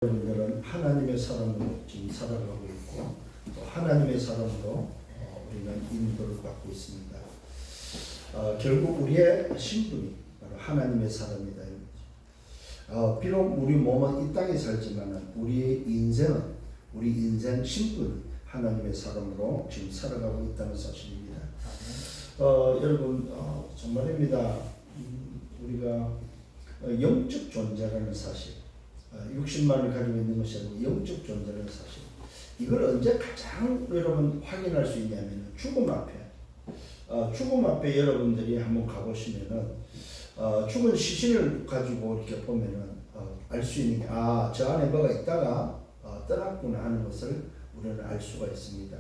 여러분들은 하나님의 사람으로 지금 살아가고 있고 또 하나님의 사람으로 우리는 인도를 받고 있습니다. 결국 우리의 신분이 바로 하나님의 사람이다. 비록 우리 몸은 이 땅에 살지만 우리의 인생은 우리 인생 신분은 하나님의 사람으로 지금 살아가고 있다는 사실입니다. 여러분 정말입니다. 우리가 영적 존재라는 사실, 육신만을 가지고 있는 것이 아니고 영적 존재라는 사실, 이걸 언제 가장 여러분 확인할 수 있냐면 죽음 앞에 여러분들이 한번 가보시면은 죽은 시신을 가지고 이렇게 보면은 알 수 있는 게 저 안에 뭐가 있다가 떠났구나 하는 것을 우리는 알 수가 있습니다.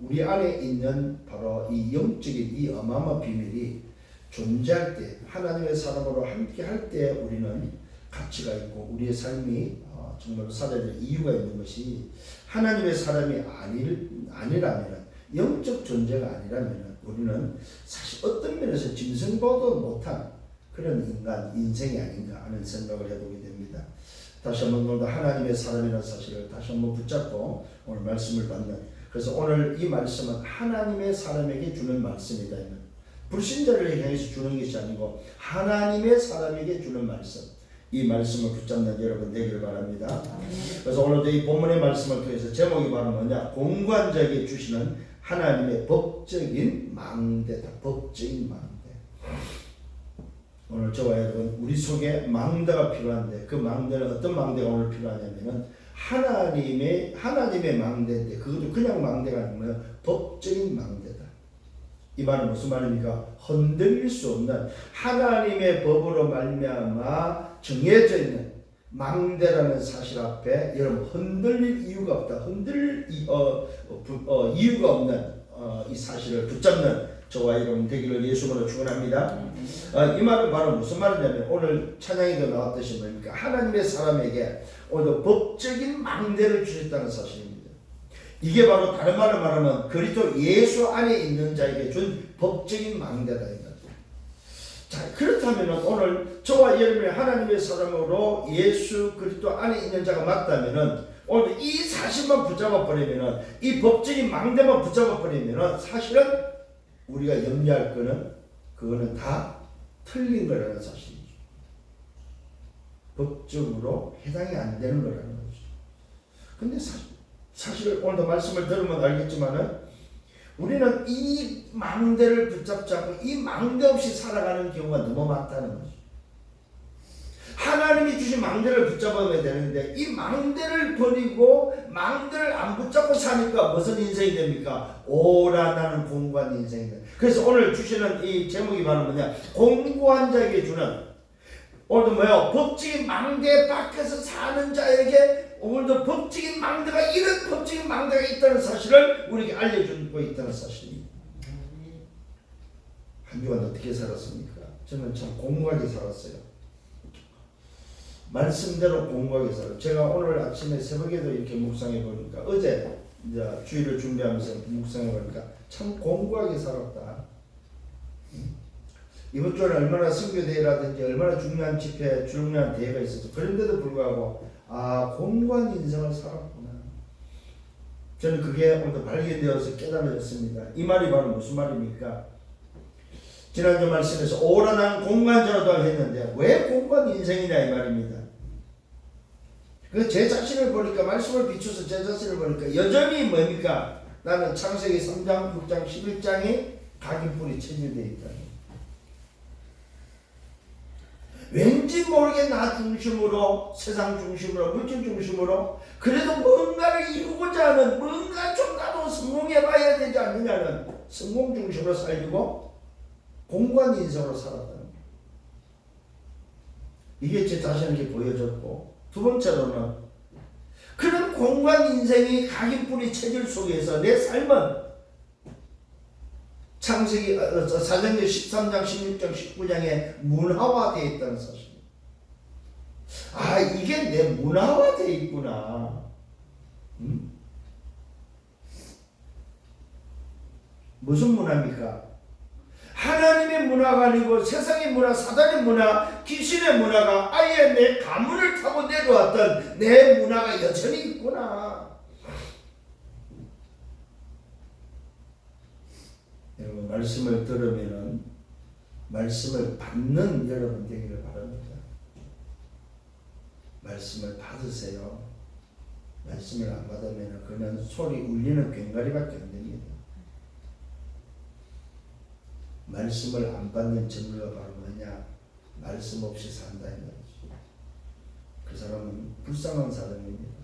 우리 안에 있는 바로 이 영적인 이 어마어마한 비밀이 존재할 때, 하나님의 사람으로 함께 할 때 우리는 가치가 있고 우리의 삶이 정말 살아야 될 이유가 있는 것이, 하나님의 사람이 아니라면, 영적 존재가 아니라면 우리는 사실 어떤 면에서 짐승보다 못한 그런 인생이 아닌가 하는 생각을 해보게 됩니다. 다시 한번 오늘 하나님의 사람이라는 사실을 다시 한번 붙잡고 오늘 말씀을 받는, 그래서 오늘 이 말씀은 하나님의 사람에게 주는 말씀이다. 불신자를 향해서 주는 것이 아니고 하나님의 사람에게 주는 말씀, 이 말씀을 붙잡는 여러분 되기를 바랍니다. 그래서 오늘도 이 본문의 말씀을 통해서 제목이 바로 뭐냐? 공관자에게 주시는 하나님의 법적인 망대다. 법적인 망대. 오늘 저와 여러분 우리 속에 망대가 필요한데, 그 망대는 어떤 망대가 오늘 필요하냐면은 하나님의 망대인데, 그것도 그냥 망대가 아니고 법적인 망대다. 이 말은 무슨 말입니까? 흔들릴 수 없는 하나님의 법으로 말미암아 정해져 있는 망대라는 사실 앞에 여러분 흔들릴 이유가 없다. 흔들릴 이유가 없는 이 사실을 붙잡는 저와 여러분 되기를 예수님으로 축원합니다. 이 말은 바로 무슨 말이냐면, 오늘 찬양에도 나왔듯이 뭡니까? 하나님의 사람에게 오늘 법적인 망대를 주셨다는 사실입니다. 이게 바로 다른 말로 말하면 그리스도 예수 안에 있는 자에게 준 법적인 망대다. 자, 그렇다면 오늘 저와 여러분이 하나님의 사람으로 예수 그리스도 안에 있는 자가 맞다면은, 오늘 이 사실만 붙잡아 버리면은, 이 법적인 망대만 붙잡아 버리면은 사실은 우리가 염려할 거는 그거는 다 틀린 거라는 사실이죠. 법적으로 해당이 안 되는 거라는 거죠. 근데 사실 오늘도 말씀을 들으면 알겠지만은 우리는 이 망대를 붙잡지 않고 이 망대 없이 살아가는 경우가 너무 많다는 거죠. 하나님이 주신 망대를 붙잡아야 되는데 이 망대를 버리고 망대를 안 붙잡고 사니까 무슨 인생이 됩니까? 오라나는 공고한 인생이다. 그래서 오늘 주시는 이 제목이 바로 뭐냐? 공고한 자에게 주는, 오늘도 뭐요? 법적인 망대 밖에서 사는 자에게 오늘도 법적인 망대가, 이런 법적인 망대가 있다는 사실을 우리에게 알려주고 있다는 사실입니다. 한 주간 어떻게 살았습니까? 저는 참 공고하게 살았어요. 말씀대로 공고하게 살았어요. 제가 오늘 아침에 새벽에도 이렇게 묵상해 보니까, 어제 이제 주일을 준비하면서 묵상해 보니까 참 공고하게 살았다. 이번 주에 얼마나 선교대회라든지 얼마나 중요한 집회, 중요한 대회가 있어서 그런데도 불구하고 공고한 인생을 살았구나. 저는 그게 오늘 발견되어서 깨달아졌습니다. 이 말이 바로 무슨 말입니까? 지난주 말씀에서 오라 난 공고한 자로도 했는데 왜 공고한 인생이냐 이 말입니다. 그 제 자신을 보니까, 말씀을 비춰서 제 자신을 보니까 여전히 뭡니까? 나는 창세기 3장, 6장, 11장에 각인뿔이 체질되어 있다. 왠지 모르게 나 중심으로, 세상 중심으로, 물질 중심으로, 그래도 뭔가를 이루고자 하는, 뭔가 좀 나도 성공해봐야 되지 않느냐는 성공 중심으로 살고 공고한 인생으로 살았다는 거예요. 이게 제 자신에게 보여졌고, 두 번째로는 그런 공고한 인생이 각인뿔이 체질 속에서 내 삶은 창세기 4장 13장 16장 19장에 문화화되어 있다는 사실. 이게 내 문화화되어 있구나. 무슨 문화입니까? 하나님의 문화가 아니고 세상의 문화, 사단의 문화, 귀신의 문화가 아예 내 가문을 타고 내려왔던 내 문화가 여전히 있구나. 여러분, 말씀을 들으면은 말씀을 받는 여러분 되기를 바랍니다. 말씀을 받으세요. 말씀을 안 받으면 그는 소리 울리는 꽹과리밖에 안 됩니다. 말씀을 안 받는 증거가 바로 뭐냐? 말씀 없이 산다 이 말이죠. 그 사람은 불쌍한 사람입니다.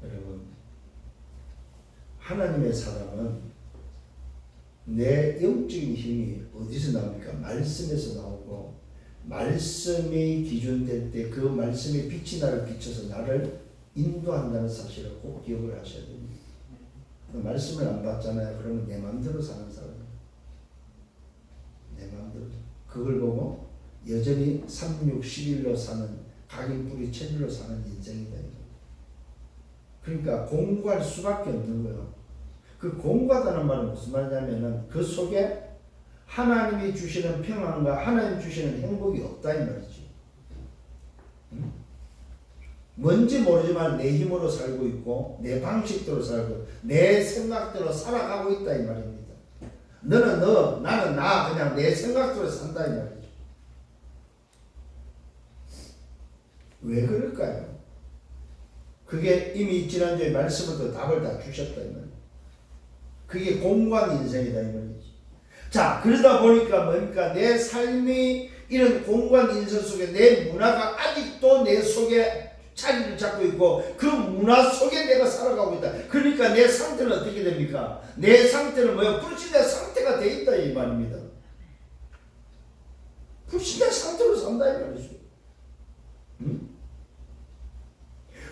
여러분, 하나님의 사람은 내 영적인 힘이 어디서 나옵니까? 말씀에서 나오고, 말씀이 기준될 때 그 말씀의 빛이 나를 비춰서 나를 인도한다는 사실을 꼭 기억을 하셔야 됩니다. 말씀을 안 받잖아요. 그러면 내 마음대로 사는 사람이에요. 내 마음대로. 그걸 보고 여전히 3, 6, 11로 사는, 각인 뿌리 체질로 사는 인생이다. 그러니까 공부할 수밖에 없는 거예요. 그 공부하다는 말은 무슨 말이냐면은 그 속에 하나님이 주시는 평안과 하나님 주시는 행복이 없다 이 말이지. 뭔지 모르지만 내 힘으로 살고 있고 내 방식대로 살고 내 생각대로 살아가고 있다 이 말입니다. 너는 너, 나는 나, 그냥 내 생각대로 산다 이 말이죠. 왜 그럴까요? 그게 이미 지난주에 말씀으로 답을 다 주셨다 이 말이에요. 그게 공고한 인생이다 이 말이지. 자, 그러다 보니까 뭡니까? 내 삶이 이런 공고한 인생 속에 내 문화가 아직도 내 속에 자리를 잡고 있고 그 문화 속에 내가 살아가고 있다. 그러니까 내 상태는 어떻게 됩니까? 내 상태는 뭐야? 불신의 상태가 돼 있다 이 말입니다. 불신의 상태로 산다 이 말이죠.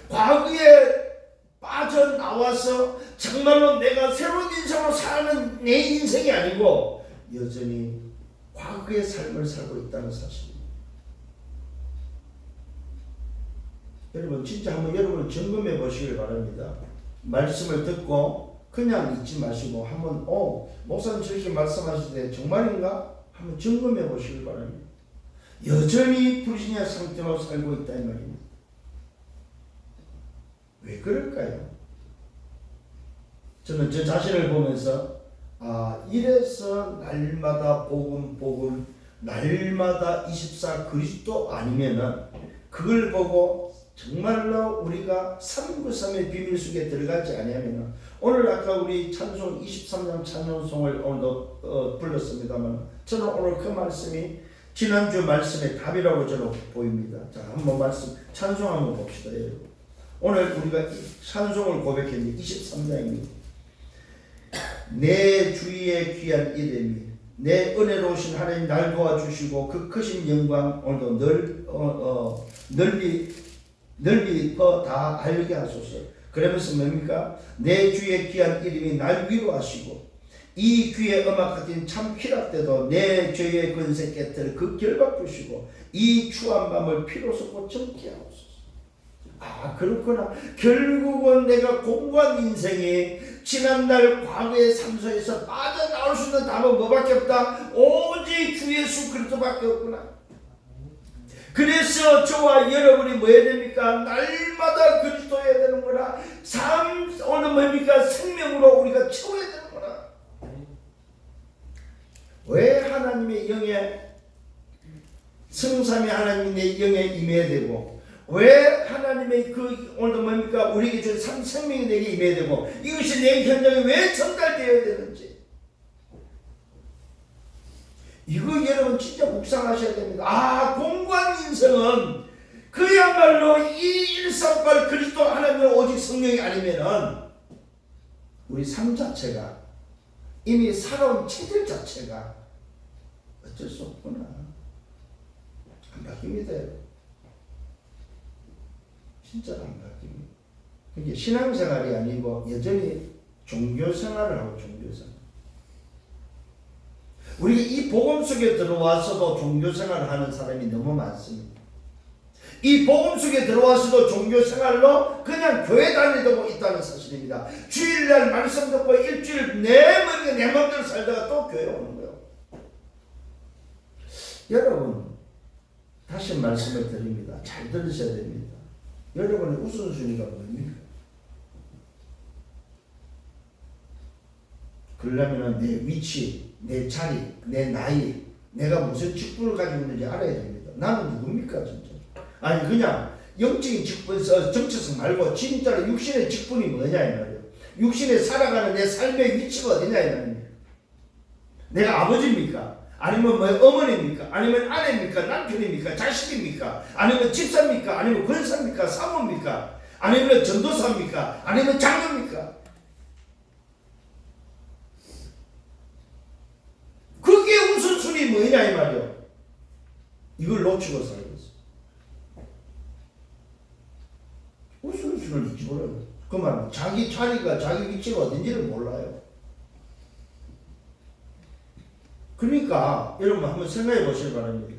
과거에 빠져나와서 정말로 내가 새로운 인생으로 사는 내 인생이 아니고 여전히 과거의 삶을 살고 있다는 사실입니다. 여러분 진짜 한번 여러분 점검해 보시길 바랍니다. 말씀을 듣고 그냥 잊지 마시고 한번 목사님 저렇게 말씀하시는데 정말인가? 한번 점검해 보시길 바랍니다. 여전히 불신의 상태로 살고 있다 이 말입니다. 왜 그럴까요? 저는 저 자신을 보면서 이래서 날마다 복음 날마다 24 그리스도 아니면은 그걸 보고 정말로 우리가 393의 비밀 속에 들어가지 아니하면은 오늘 아까 우리 찬송 23장 찬송을 오늘도 불렀습니다만 저는 오늘 그 말씀이 지난주 말씀의 답이라고 저는 보입니다. 자, 한번 말씀 찬송 한번 봅시다. 여러분. 오늘 우리가 찬송을 고백했는데 23장입니다. 내 주위에 귀한 이름이 내 은혜로우신 하나님 날 도와주시고 그 크신 영광 오늘도 널리 다 알게 하소서. 그러면서 뭡니까? 내 주의 귀한 이름이 날 위로하시고 이 귀의 음악 같은 참 희락 때도 내 죄의 권세 깨뜨려 그 결박 부시고 이 추한 밤을 피로 쏟고 젊게 하옵소서. 그렇구나. 결국은 내가 공부한 인생이 지난날 과거의 삶 속에서 빠져나올 수 있는 답은 뭐밖에 없다? 오직 주 예수 그리스도밖에 없구나. 그래서 저와 여러분이 뭐 해야 됩니까? 날마다 그리스도해야 되는 거라. 오늘 뭡니까? 생명으로 우리가 채워야 되는 거라. 왜 하나님의 영에 성삼위 하나님이 내 영에 임해야 되고 왜 하나님의 오늘 뭡니까? 우리에게 준 생명이 내게 임해야 되고 이것이 내 현장에 왜 전달되어야 되는지 이거 여러분 진짜 묵상하셔야 됩니다. 공고한 인생은 그야말로 이 138 그리스도 하나님의 오직 성령이 아니면은 우리 삶 자체가 이미 살아온 체질 자체가 어쩔 수 없구나. 안 바뀝니다. 진짜로 안 바뀝니다. 이게 신앙생활이 아니고 여전히 종교생활을 하고 종교생활. 우리 이 복음 속에 들어와서도 종교생활을 하는 사람이 너무 많습니다. 이 복음 속에 들어와서도 종교 생활로 그냥 교회 다니고 있다는 사실입니다. 주일날 말씀 듣고 일주일 내 맘대로 살다가 또 교회 오는 거예요. 여러분, 다시 말씀을 드립니다. 잘 들으셔야 됩니다. 여러분의 우선순위가 뭡니까? 그러려면 내 위치, 내 자리, 내 나이, 내가 무슨 직분을 가지고 있는지 알아야 됩니다. 나는 누굽니까 진짜? 아니 그냥 영적인 직분, 정체성 말고 진짜로 육신의 직분이 뭐냐 이 말이에요. 육신에 살아가는 내 삶의 위치가 어디냐 이 말이에요. 내가 아버지입니까? 아니면 뭐 어머니입니까? 아니면 아내입니까? 남편입니까? 자식입니까? 아니면 집사입니까? 아니면 권사입니까? 사모입니까? 아니면 전도사입니까? 아니면 장로입니까? 그게 우선순위 뭐냐 이 말이에요. 이걸 놓치고 살고 있어. 우선순위를 잊어버려요. 그 말은 자기 자리가, 자기 위치가 어딘지를 몰라요. 그러니까 여러분 한번 생각해 보시기 바랍니다.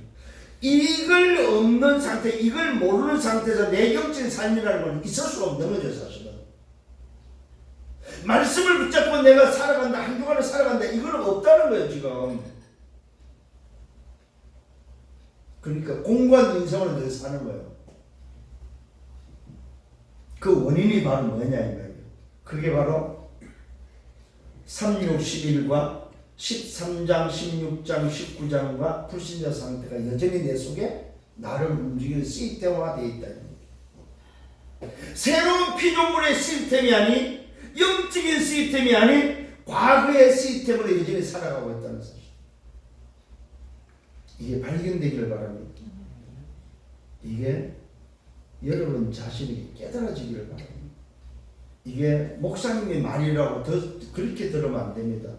이걸 없는 상태, 이걸 모르는 상태에서 내 영적인 삶이라는 건 있을 수가 없는 거죠 사실은. 말씀을 붙잡고 내가 살아간다, 한 주간을 살아간다, 이거는 없다는 거예요 지금. 그러니까 공고한 인생을 늘 사는 거예요. 그 원인이 바로 뭐냐 이 말이에요. 그게 바로 3, 6, 11과 13장, 16장, 19장과 불신자 상태가 여전히 내 속에 나를 움직이는 시스템화되어 있다. 새로운 피조물의 시스템이 아닌, 영적인 시스템이 아닌 과거의 시스템으로 여전히 살아가고 있다는 사실. 이게 발견되기를 바랍니다. 이게 여러분 자신이 깨달아지기를 바랍니다. 이게 목사님의 말이라고 그렇게 들으면 안 됩니다.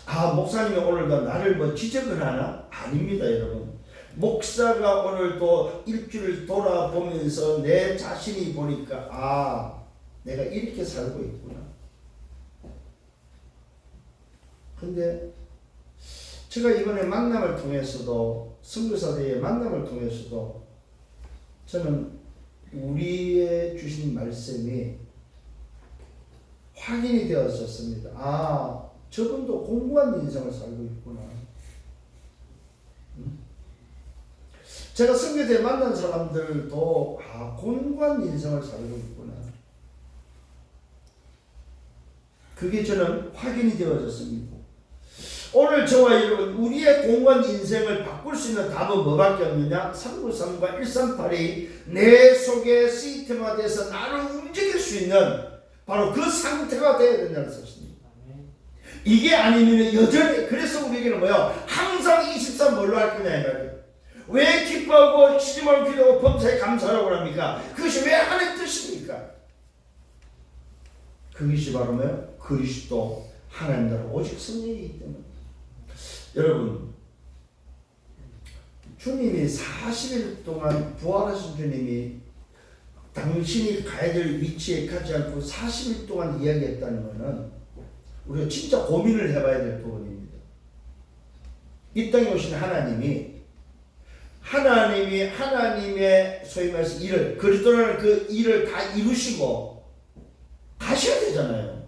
아, 목사님이 오늘도 나를 뭐 지적을 하나? 아닙니다, 여러분. 목사가 오늘도 일주일 돌아보면서 내 자신이 보니까 아, 내가 이렇게 살고 있구나. 근데 제가 이번에 만남을 통해서도, 선교사대의 만남을 통해서도 저는 우리의 주신 말씀이 확인이 되었었습니다. 아, 저분도 공부한 인생을 살고 있구나. 제가 선교대에 만난 사람들도 아, 공부한 인생을 살고 있구나. 그게 저는 확인이 되어졌습니다. 오늘 저와 여러분, 우리의 공간 인생을 바꿀 수 있는 답은 뭐밖에 없느냐? 393과 138이 내 속에 시스템화돼서 나를 움직일 수 있는 바로 그 상태가 되어야 된다는 사실입니다. 이게 아니면 여전히, 그래서 우리에게는 뭐예요? 항상 24 뭘로 할 거냐 이 말이에요. 왜 기뻐하고 쉬지 말고 기도하고 범사에 감사하라고 합니까? 그것이 왜 하나님의 뜻입니까? 그것이 바로 뭐예요? 그리스도 하나님 나라 오직 성령이기 때문에. 여러분, 주님이 40일 동안 부활하신 주님이 당신이 가야 될 위치에 가지 않고 40일 동안 이야기했다는 것은 우리가 진짜 고민을 해봐야 될 부분입니다. 이 땅에 오신 하나님이 하나님의 소위 말해서 일을, 그리스도라는 그 일을 다 이루시고 가셔야 되잖아요.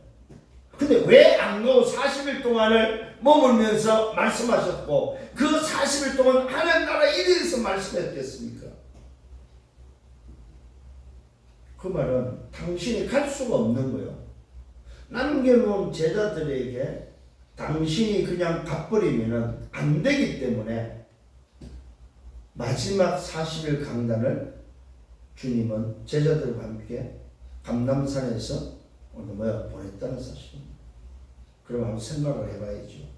근데 왜 안 가고 40일 동안을 머물면서 말씀하셨고 그 40일 동안 하나님 나라 일에 대해서 말씀했겠습니까? 그 말은 당신이 갈 수가 없는 거예요. 남겨놓은 제자들에게 당신이 그냥 가버리면 안 되기 때문에 마지막 40일 강단을 주님은 제자들과 함께 감람산에서 보냈다는 사실입니다. 그럼 한번 생각을 해봐야죠.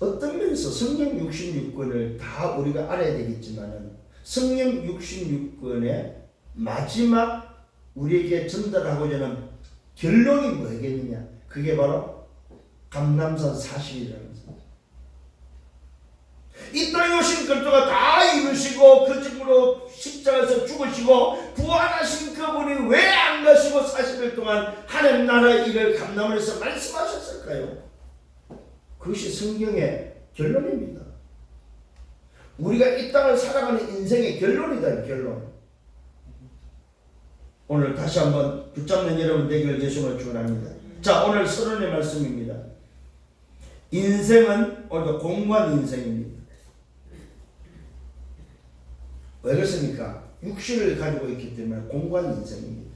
어떤 면에서 성경 66권을 다 우리가 알아야 되겠지만은 성경 66권의 마지막 우리에게 전달하고자 하는 결론이 뭐겠느냐? 그게 바로 감람산 40일이라는 것. 이 땅에 오신 그리스도가 다 이루시고 그 증으로 십자가에서 죽으시고 부활하신 그분이 왜 안 가시고 40일 동안 하나님 나라 일을 감남을 해서 말씀하셨을까요? 그것이 성경의 결론입니다. 우리가 이 땅을 살아가는 인생의 결론이다. 결론. 오늘 다시 한번 붙잡는 여러분 되기를 예수님을 축원합니다. 자, 오늘 서론의 말씀입니다. 인생은 오늘도 공고한 인생입니다. 왜 그렇습니까? 육신을 가지고 있기 때문에 공고한 인생입니다.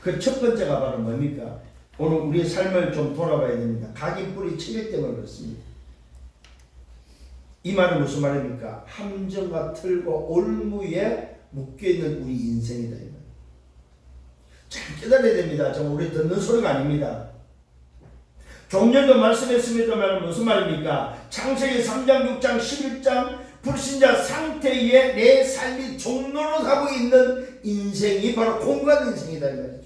그 첫 번째가 바로 뭡니까? 오늘 우리의 삶을 좀 돌아봐야 됩니다. 각인 뿌리 체질 때문에 그렇습니다. 이 말은 무슨 말입니까? 함정과 틀과 올무에 묶여있는 우리 인생이다. 이 말. 잘 깨달아야 됩니다. 정말 우리 듣는 소리가 아닙니다. 종년도 말씀했습니다만 무슨 말입니까? 창세기 3장, 6장, 11장 불신자 상태에 내 삶이 종로릇하고 있는 인생이 바로 공고한 인생이다 이 말이죠.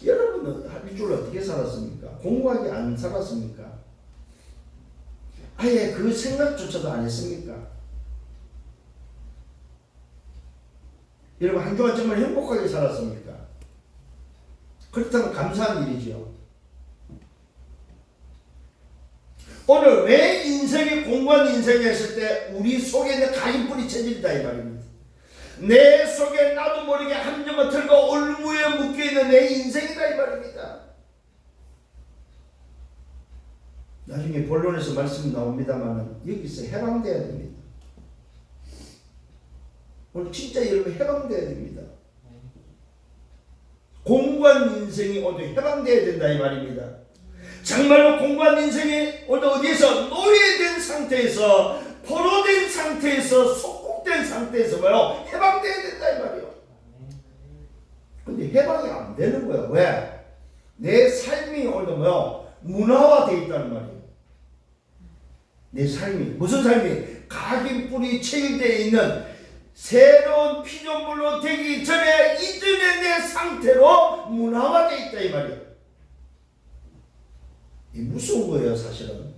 여러분은 한 일주일 어떻게 살았습니까? 공고하게 안 살았습니까? 아예 그 생각조차도 안 했습니까? 여러분 한 주간 정말 행복하게 살았습니까? 그렇다면 감사한 일이죠. 오늘 왜 인생이 공고한 인생이 했을 때 우리 속에 있는 가인뿌리 체질이다 이 말입니다. 내 속에 나도 모르게 함정과 틀과 올무에 묶여있는 내 인생이다 이 말입니다. 나중에 본론에서 말씀이 나옵니다만 여기서 해방돼야 됩니다. 오늘 진짜 여러분 해방돼야 됩니다. 공고한 인생이 오늘 해방돼야 된다 이 말입니다. 정말로 공고한 인생이 오늘 어디에서 노예된 상태에서 포로된 상태에서 속국된 상태에서 뭐요? 해방돼야 된다 이 말이요. 근데 해방이 안 되는 거예요. 왜? 내 삶이 오늘 뭐요? 문화화되어 있다는 말이에요. 내 삶이 무슨 삶이? 각인 뿌리 체질되어 있는 새로운 피조물로 되기 전에 이전의 내 상태로 문화화되어 있다 이 말이에요. 이 무서운 거예요 사실은.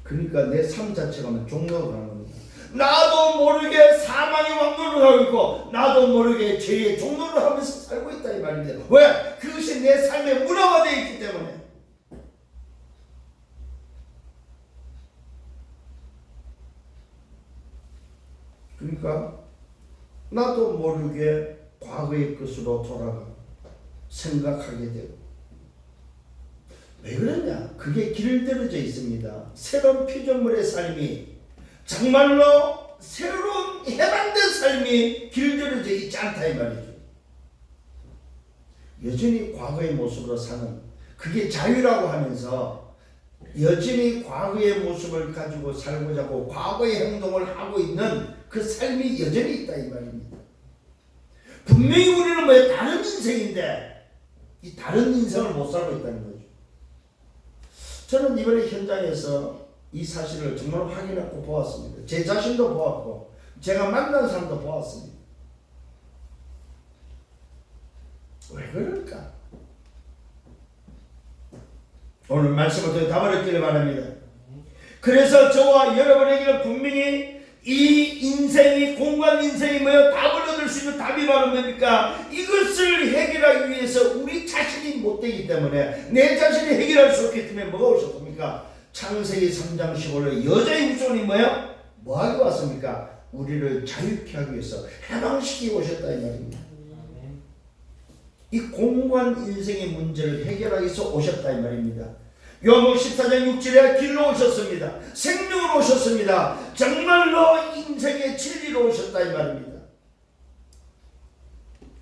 그러니까 내 삶 자체가 종로로 가는 겁니다. 나도 모르게 사망의 왕노를 하고 있고 나도 모르게 죄의 종로를 하면서 살고 있다 이 말입니다. 왜? 그것이 내 삶에 문화화되어 있기 때문에. 그러니까 나도 모르게 과거의 것으로 돌아가 생각하게 되고. 왜 그러냐? 그게 길들여져 있습니다. 새로운 피조물의 삶이 정말로 새로운 해방된 삶이 길들여져 있지 않다 이 말이죠. 여전히 과거의 모습으로 사는 그게 자유라고 하면서 여전히 과거의 모습을 가지고 살고자 하고 과거의 행동을 하고 있는 그 삶이 여전히 있다 이 말입니다. 분명히 우리는 뭐 다른 인생인데 이 다른 인생을 못 살고 있다는 거죠. 저는 이번에 현장에서 이 사실을 정말 확인하고 보았습니다. 제 자신도 보았고 제가 만난 사람도 보았습니다. 왜 그럴까? 오늘 말씀을 통해 답을 얻기를 바랍니다. 그래서 저와 여러분에게는 분명히 이 인생이 공고한 인생이 뭐예요? 답을 얻을 수 있는 답이 바로 뭡니까? 이것을 해결하기 위해서 우리 자신이 못되기 때문에 내 자신이 해결할 수 없기 때문에 뭐가 오셨습니까? 창세기 3장 15절에 여자의 후손이 뭐예요? 뭐하기 왔습니까? 우리를 자유케 하기 위해서 해방시키고 오셨다 이 말입니다. 이 공고한 인생의 문제를 해결하기 위해서 오셨다 이 말입니다. 요한복음 14장 6절에 길로 오셨습니다. 생명으로 오셨습니다. 정말로 인생의 진리로 오셨다 이 말입니다.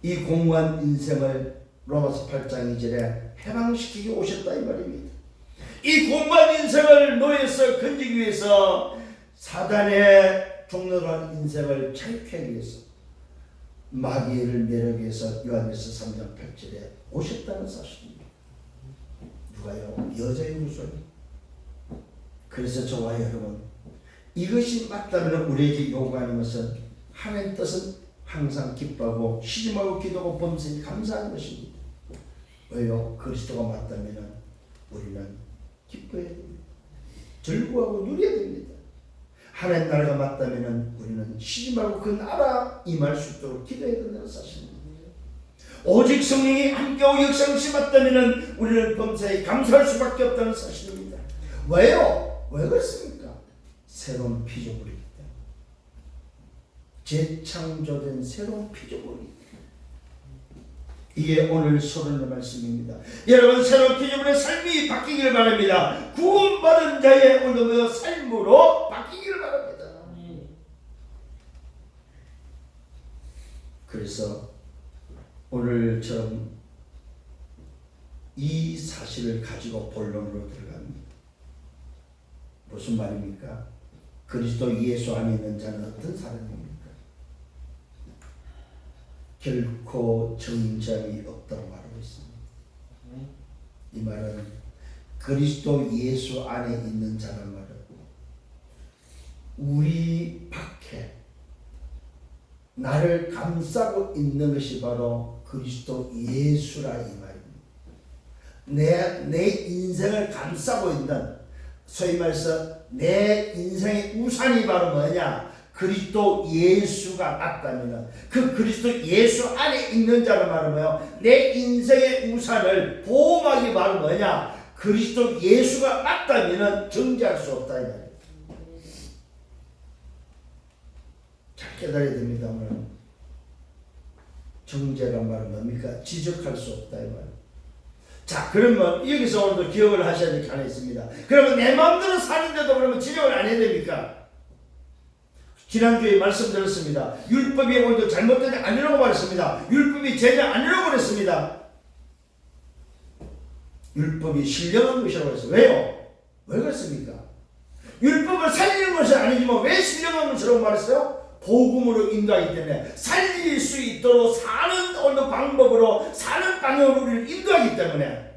이 공고한 인생을 로마서 8장 2절에 해방시키기 오셨다 이 말입니다. 이 공고한 인생을 노예에서 건지기 위해서 사단의 종로한 인생을 자유케 하기 위해서 마귀를 내려기 위해서 요한일서 3장 8절에 오셨다는 사실입니다. 누가요? 여자의 후손이. 그래서 저와 여러분 이것이 맞다면 우리에게 요구하는 것은 하나님 뜻은 항상 기뻐하고 시짐하고 기도하고 범사에 감사하는 것입니다. 왜요? 그리스도가 맞다면 우리는 기뻐해야 됩니다. 즐거워하고 누려야 됩니다. 하나님 나라가 맞다면 우리는 시짐하고 그 나라 임할 수 있도록 기도해야 된다는 사실입니다. 오직 성령이 함께하고 역사하시면 우리는 범사에 감사할 수밖에 없다는 사실입니다. 왜요? 왜 그렇습니까? 새로운 피조물이기 때문에. 재창조된 새로운 피조물이기 때문에. 이게 오늘 서론의 말씀입니다. 여러분, 새로운 피조물의 삶이 바뀌기를 바랍니다. 구원받은 자의 오늘의 삶으로 바뀌기를 바랍니다. 그래서 오늘처럼 이 사실을 가지고 본론으로 들어갑니다. 무슨 말입니까? 그리스도 예수 안에 있는 자는 어떤 사람입니까? 결코 정죄함이 없다고 말하고 있습니다. 이 말은 그리스도 예수 안에 있는 자란 말은 우리 밖에 나를 감싸고 있는 것이 바로 그리스도 예수라 이 말입니다. 내 인생을 감싸고 있는, 소위 말해서 내 인생의 우산이 바로 뭐냐? 그리스도 예수가 맞다면 그 그리스도 예수 안에 있는 자는 바로 뭐예요? 내 인생의 우산을 보호막이 바로 뭐냐? 그리스도 예수가 맞다면 정죄할 수 없다 이 말이에요. 잘 깨달아야 됩니다. 오늘 정죄란 말은 뭡니까? 지적할 수 없다 이 말이에요. 자, 그러면 여기서 오늘도 기억을 하셔야 될 게 하나 있습니다. 그러면 내 마음대로 사는데도 그러면 지적을 안 해야 됩니까? 지난주에 말씀드렸습니다. 율법이 오늘도 잘못된 게 아니라고 말했습니다. 율법이 죄가 아니라고 그랬습니다. 율법이 신령한 것이라고 했어요. 왜요? 왜 그렇습니까? 율법을 살리는 것이 아니지만 왜 신령한 것이라고 말했어요? 복음으로 인도하기 때문에 살릴 수 있도록 사는 어느 방법으로 사는 방향으로 우리를 인도하기 때문에.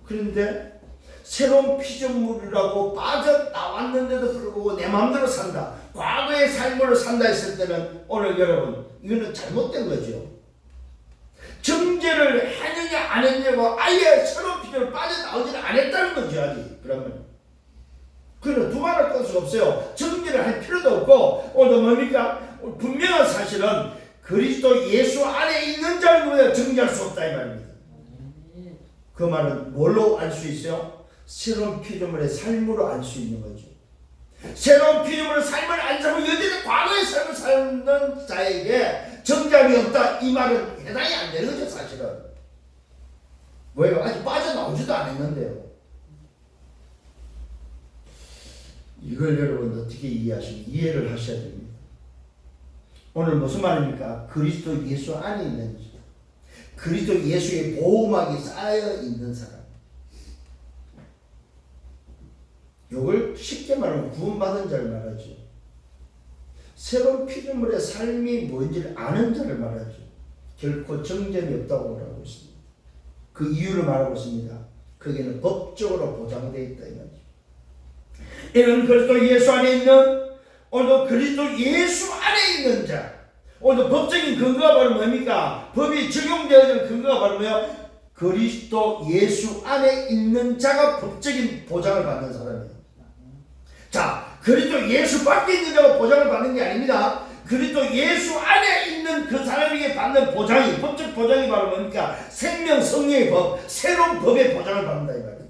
그런데 새로운 피조물이라고 빠져나왔는데도 불구하고 내 마음대로 산다, 과거의 삶으로 산다 했을 때는 오늘 여러분 이거는 잘못된 거죠. 정죄를 했느냐 안 했냐고 아예 새로운 피조물 빠져나오지는 않았다는 거죠. 아직. 그러면 그는 두말할 것이 없어요. 정죄를 할 필요도 없고 오늘 뭡니까? 분명한 사실은 그리스도 예수 안에 있는 자를 정죄할 수 없다 이 말입니다. 그 말은 뭘로 알 수 있어요? 새로운 피조물의 삶으로 알 수 있는 거죠. 새로운 피조물의 삶을 안 살고 여전히 과거의 삶을 사는 자에게 정죄함이 없다 이 말은 해당이 안 되는 거죠. 사실은. 왜요? 아직 빠져나오지도 않았는데요. 이걸 여러분 어떻게 이해를 하셔야 됩니다. 오늘 무슨 말입니까? 그리스도 예수 안에 있는 자, 그리스도 예수의 보호막이 쌓여 있는 사람. 이걸 쉽게 말하면 구원받은 자를 말하죠. 새로운 피조물의 삶이 뭔지를 아는 자를 말하죠. 결코 정죄함이 없다고 말하고 있습니다. 그 이유를 말하고 있습니다. 거기는 법적으로 보장되어 있다 이 말이죠. 이는 그리스도 예수 안에 있는, 오늘 그리스도 예수 안에 있는 자. 오늘 법적인 근거가 바로 뭡니까? 법이 적용되어지는 근거가 바로 뭐예요? 그리스도 예수 안에 있는 자가 법적인 보장을 받는 사람이에요. 자, 그리스도 예수 밖에 있는 자가 보장을 받는 게 아닙니다. 그리스도 예수 안에 있는 그 사람에게 받는 보장이, 법적 보장이 바로 뭡니까? 생명 성령의 법, 새로운 법의 보장을 받는다 이 말이에요.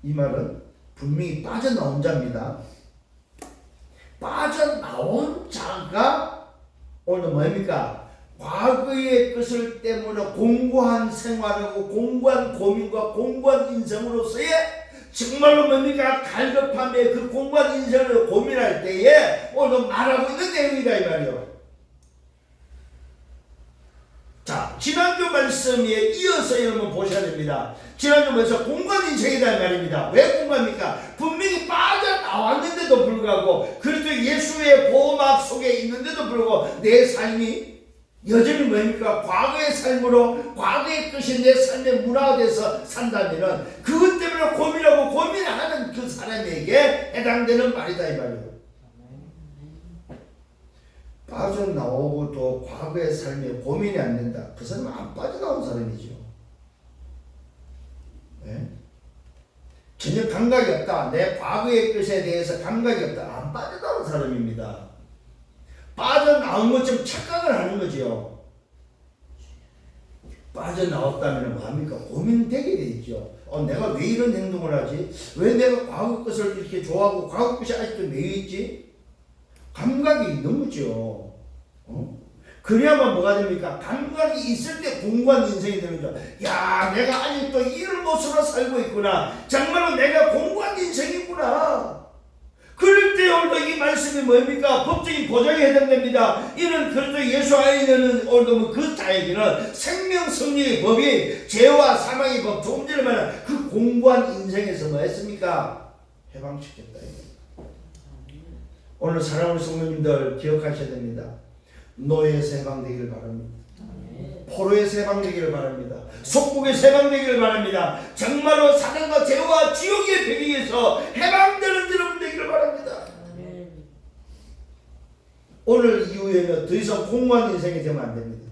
이 말은 분명히 빠져나온 자입니다. 빠져나온 자가 오늘 뭡니까? 과거의 것을 때문에 공고한 생활하고 공고한 고민과 공고한 인생으로서의 정말로 뭡니까? 갈급함에 그 공고한 인생을 고민할 때에 오늘 말하고 있는 내용이다 이 말이에요. 자, 지난주 말씀에 이어서 여러분 보셔야 됩니다. 지난주 말씀 공고한 인생이다 이 말입니다. 왜 공고합니까? 분명히 빠져나왔는데도 불구하고 그리스도 예수의 보호막 속에 있는데도 불구하고 내 삶이 여전히 뭡니까? 과거의 삶으로 과거의 것이 내 삶에 문화화돼서 산다면 그것 때문에 고민하고 고민하는 그 사람에게 해당되는 말이다 이 말이에요. 빠져나오고도 과거의 삶에 고민이 안 된다. 그 사람은 안 빠져나온 사람이죠. 네? 전혀 감각이 없다. 내 과거의 것에 대해서 감각이 없다. 안 빠져나온 사람입니다. 빠져나온 빠져나온 것처럼 착각을 하는 거죠. 빠져나왔다면 뭐합니까? 고민되게 되죠. 내가 왜 이런 행동을 하지? 왜 내가 과거 것을 이렇게 좋아하고 과거 것이 아직도 매여있지? 감각이 있는 거죠. 그래야만 뭐가 됩니까? 감각이 있을 때 공고한 인생이 되는 거죠. 야, 내가 아직도 이런 모습으로 살고 있구나. 정말로 내가 공고한 인생이구나. 그럴 때 오늘도 이 말씀이 뭡니까? 법적인 보장에 해당됩니다. 이는 그래도 예수 안에 있는 오늘도 그 자에게는 생명 승리의 법이 죄와 사망의 법, 조금 전에 말한 그 공고한 인생에서 뭐 했습니까? 해방시켰다. 오늘 사랑하는 성도님들 기억하셔야 됩니다. 노예에서 해방되기를 바랍니다. 포로에서 해방되기를 바랍니다. 속국에서 해방되기를 바랍니다. 정말로 사단과 죄와 지옥의 배경에서 해방되는 여러분 되기를 바랍니다. 오늘 이후에는 더 이상 공고한 인생이 되면 안 됩니다.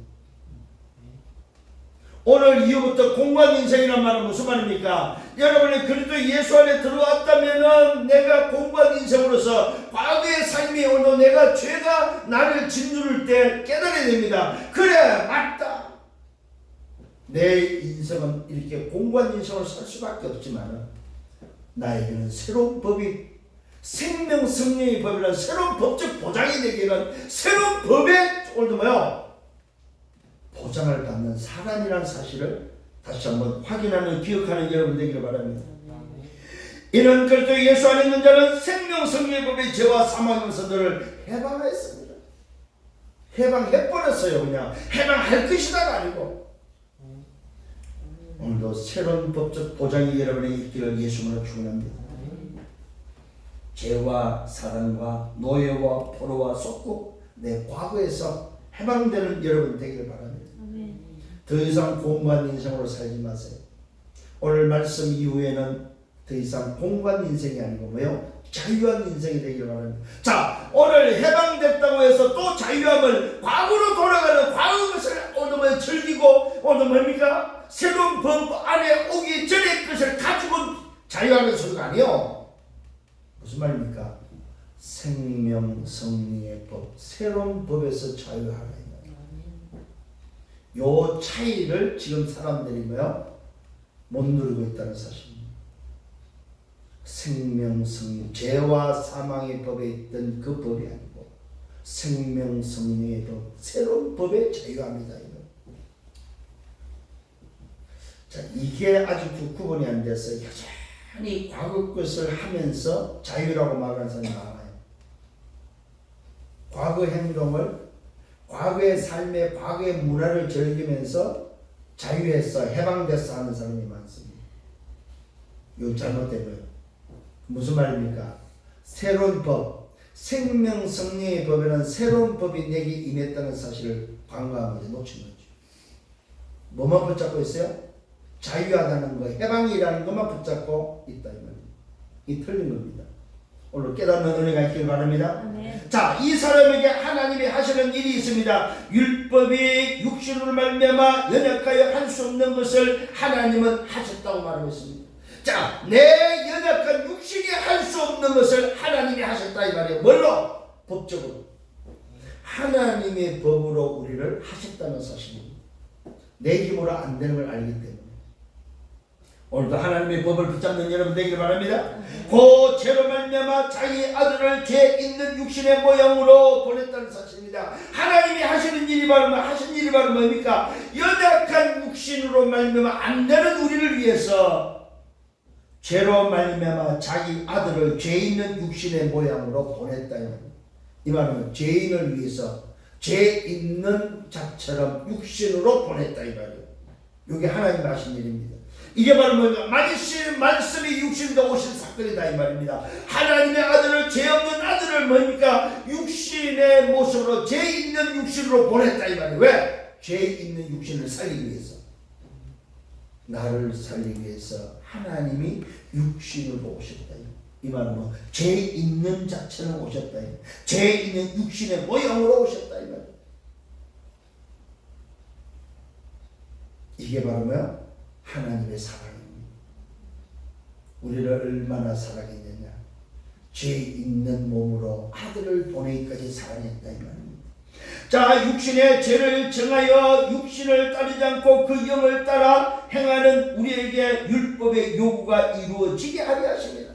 오늘 이후부터 공고한 인생이란 말은 무슨 말입니까? 여러분이 그리스도 예수 안에 들어왔다면은 내가 공고한 인생으로서 과거의 삶이 오늘 내가 죄가 나를 짓누를 때 깨달아야 됩니다. 그래, 맞다. 내 인생은 이렇게 공고한 인생을 살 수밖에 없지만 나에게는 새로운 법이 생명 승리의 법이라는 새로운 법적 보장이 되기는 새로운 법에 오늘도 뭐요? 보장을 받는 사람이라는 사실을 다시 한번 확인하는 기억하는 여러분 되기를 바랍니다. 이는 그리스도 예수 안에 있는 자는 생명 승리의 법의 죄와 사망의 선들을 해방했습니다. 해방해버렸어요. 그냥 해방할 것이다가 아니고 오늘도 새로운 법적 보장이 여러분에게 있기를 예수님으로 축원합니다. 죄와 사단과 노예와 포로와 속국 내 과거에서 해방되는 여러분 되기를 바랍니다. 더 이상 공고한 인생으로 살지 마세요. 오늘 말씀 이후에는 더 이상 공고한 인생이 아니고 뭐요? 자유한 인생이 되기를 바랍니다. 자, 오늘 해방됐다고 해서 또 자유함을 과거로 돌아가는 과거 것을 오늘 즐기고 오늘 뭡니까? 새로운 법 안에 오기 전에 것을 가지고 자유하는 소리가 아니요. 무슨 말입니까? 생명 승리의 법, 새로운 법에서 자유하라. 요 차이를 지금 사람들이 뭐요? 못 누리고 있다는 사실입니다. 생명 승리, 죄와 사망의 법에 있던 그 법이 아니고 생명 승리의 법, 새로운 법에 자유합니다. 자, 이게 아직도 구분이 안 돼서 여전히 과거 것을 하면서 자유라고 말하는 사람이 많아요. 과거 행동을, 과거의 삶의 과거의 문화를 즐기면서 자유해서 해방돼서 하는 사람이 많습니다. 이거 잘못된 거예요. 무슨 말입니까? 새로운 법, 생명 승리의 법에는 새로운 법이 내게 임했다는 사실을 관과하면서 놓친 거죠. 뭐만 붙잡고 있어요? 자유하다는 거, 해방이라는 것만 붙잡고 있다 이 말입니다. 이 틀린 겁니다. 오늘 깨닫는 은혜가 있길 바랍니다. 네. 자, 이 사람에게 하나님이 하시는 일이 있습니다. 율법이 육신으로 말미암아 연약하여 할 수 없는 것을 하나님은 하셨다고 말하고 있습니다. 자, 내 연약한 육신이 할 수 없는 것을 하나님이 하셨다 이 말이에요. 뭘로? 법적으로. 하나님의 법으로 우리를 하셨다는 사실입니다. 내 힘으로 안 되는 걸 알기 때문에. 오늘도 하나님의 법을 붙잡는 여러분 되기를 바랍니다. 그 죄로 말미암아 자기 아들을 죄 있는 육신의 모양으로 보냈다는 사실입니다. 하나님이 하시는 일이 바로 하신 일이 바로 뭡니까? 연약한 육신으로 말미암아 안 되는 우리를 위해서 죄로 말미암아 자기 아들을 죄 있는 육신의 모양으로 보냈다. 이 말은 죄인을 위해서 죄 있는 자처럼 육신으로 보냈다 이 말이에요. 이게 하나님 하신 일입니다. 이게 바로 뭔가 말씀이 육신으로 오신 사건이다 이 말입니다. 하나님의 아들을, 죄 없는 아들을 뭡니까? 육신의 모습으로 죄 있는 육신으로 보냈다 이 말이에요. 왜? 죄 있는 육신을 살리기 위해서, 나를 살리기 위해서 하나님이 육신으로 오셨다. 이 말은 뭐 죄 있는 자체는 오셨다. 죄 있는 육신의 모양으로 오셨다 이 말이에요. 이게 바로 뭐야? 하나님의 사랑입니다. 우리를 얼마나 사랑했느냐. 죄 있는 몸으로 아들을 보내기까지 사랑했다 이 말입니다. 자, 육신의 죄를 정하여 육신을 따르지 않고 그 영을 따라 행하는 우리에게 율법의 요구가 이루어지게 하려 하십니다.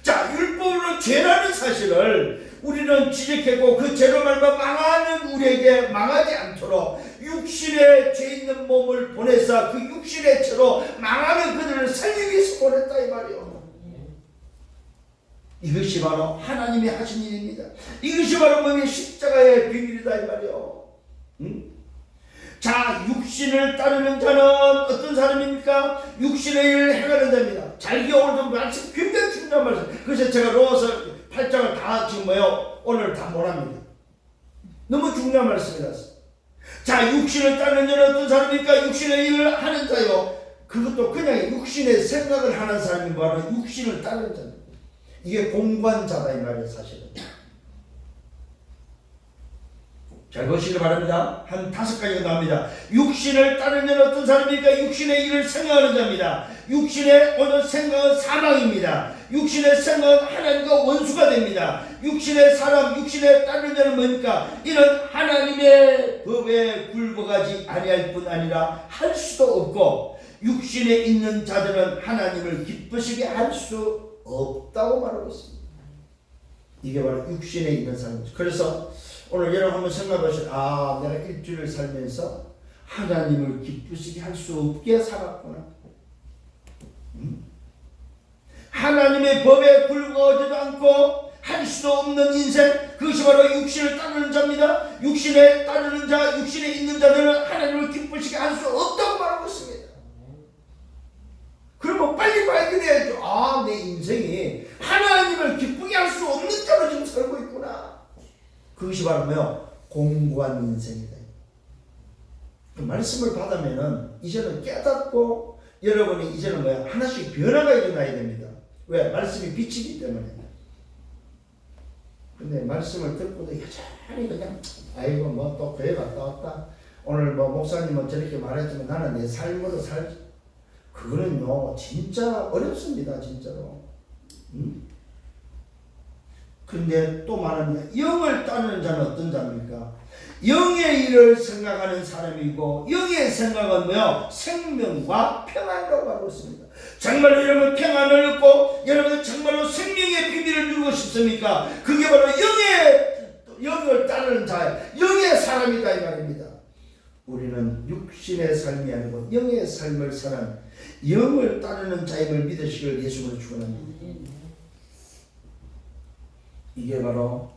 자, 율법으로 죄라는 사실을 우리는 지적했고 그 죄로 말미암아 망하는 우리에게 망하지 않도록 육신의 죄 있는 몸을 보내서 그 육신의 죄로 망하는 그들을 살리기 위해서 보냈다 이 말이요. 이것이 바로 하나님이 하신 일입니다. 이것이 바로 뭐냐면 십자가의 비밀이다 이 말이요. 자, 육신을 따르는 자는 어떤 사람입니까? 육신의 일을 행하는 자입니다. 잘 기억을 말씀 굉장히 중요한 말씀. 그래서 제가 로마서 8장을 다 지금 오늘 다 몰합니다. 너무 중요한 말씀이라서. 자, 육신을 따르는 자는 어떤 사람입니까? 육신의 일을 하는 자요. 그것도 그냥 육신의 생각을 하는 사람이 바로 육신을 따르는 자입니다. 이게 공관자다 이 말이에요. 사실은 잘 보시기 바랍니다. 한 5가지가 나옵니다. 육신을 따르는 자는 어떤 사람입니까? 육신의 일을 생각하는 자입니다. 육신의 오늘 생각은 사망입니다. 육신의 생각은 하나님과 원수가 됩니다. 육신의 사람, 육신에 따르는 자는 뭡니까? 이는 하나님의 법에 굴복하지 아니할 뿐 아니라 할 수도 없고 육신에 있는 자들은 하나님을 기쁘시게 할 수 없다고 말하고 있습니다. 이게 바로 육신에 있는 사람입니다. 그래서 오늘 여러분 한번 생각하시죠. 아, 내가 일주일을 살면서 하나님을 기쁘시게 할 수 없게 살았구나. 하나님의 법에 굴복하지도 않고 할 수도 없는 인생, 그것이 바로 육신을 따르는 자입니다. 육신에 따르는 자, 육신에 있는 자들은 하나님을 기쁘시게 할 수 없다고 말하고 있습니다. 그러면 빨리 발견해야죠. 아, 내 인생이 하나님을 기쁘게 할 수 없는 자로 지금 살고 있구나. 그것이 바로 뭐요? 공고한 인생이다. 그 말씀을 받으면은 이제는 깨닫고 여러분이 이제는 뭐야? 하나씩 변화가 일어나야 됩니다. 왜? 말씀이 빛이기 때문에. 근데 말씀을 듣고도 여전히 그냥 아이고 뭐 또 교회 갔다 왔다. 오늘 뭐 목사님은 저렇게 말했지만 나는 내 삶으로 살지. 그거는요 진짜 어렵습니다. 진짜로. 근데 또 말하는 영을 따르는 자는 어떤 자입니까? 영의 일을 생각하는 사람이고 영의 생각은 뭐요? 생명과 평안이라고 말하고 있습니다. 정말로 여러분 평안을 얻고 여러분 정말로 생명의 비밀을 누리고 싶습니까? 그게 바로 영을 따르는 자, 영의 사람이다 이 말입니다. 우리는 육신의 삶이 아니고 영의 삶을 사는 영을 따르는 자임을 믿으시길 예수님으로 축원합니다. 이게 바로